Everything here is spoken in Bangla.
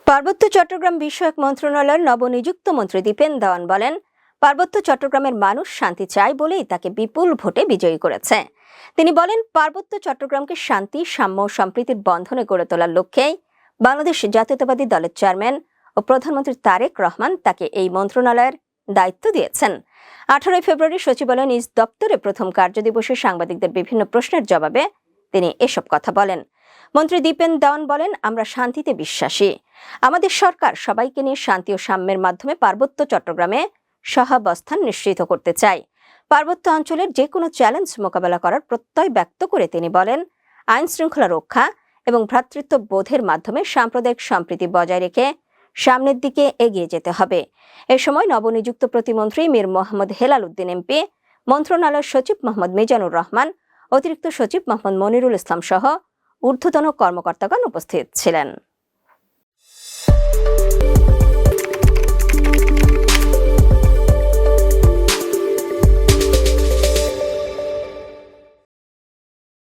পার্বত্য চট্টগ্রাম বিষয়ক মন্ত্রণালয়ের নবনিযুক্ত মন্ত্রী দীপেন দেওয়ান বলেন, পার্বত্য চট্টগ্রামের মানুষ শান্তি চায় বলেই তাকে বিপুল ভোটে বিজয়ী করেছে। তিনি বলেন, পার্বত্য চট্টগ্রামকে শান্তি, সাম্য ও সম্প্রীতির বন্ধনে গড়ে তোলার লক্ষ্যেই বাংলাদেশ জাতীয়তাবাদী দলের চেয়ারম্যান ও প্রধানমন্ত্রী তারেক রহমান তাকে এই মন্ত্রণালয়ের দায়িত্ব দিয়েছেন। 18 ফেব্রুয়ারি সচিবালয়ে নিজ দপ্তরে প্রথম কার্যদিবসে সাংবাদিকদের বিভিন্ন প্রশ্নের জবাবে তিনি এসব কথা বলেন। মন্ত্রী দীপেন দেওয়ান বলেন, আমরা শান্তিতে বিশ্বাসী। আমাদের সরকার সবাইকে নিয়ে শান্তি ও সাম্যের মাধ্যমে পার্বত্য চট্টগ্রামে সহাবস্থান নিশ্চিত করতে চাই। পার্বত্য অঞ্চলের যে কোনো চ্যালেঞ্জ মোকাবেলা করার প্রত্যয় ব্যক্ত করে তিনি বলেন, আইন শৃঙ্খলা রক্ষা এবং ভ্রাতৃত্ব বোধের মাধ্যমে সাম্প্রদায়িক সম্প্রীতি বজায় রেখে সামনের দিকে এগিয়ে যেতে হবে। এ সময় নবনিযুক্ত প্রতিমন্ত্রী মীর মোহাম্মদ হেলাল উদ্দিন এমপি, মন্ত্রণালয়ের সচিব মোহাম্মদ মিজানুর রহমান, অতিরিক্ত সচিব মোহাম্মদ মনিরুল ইসলাম সহ ঊর্ধ্বতন কর্মকর্তাগণ উপস্থিত ছিলেন।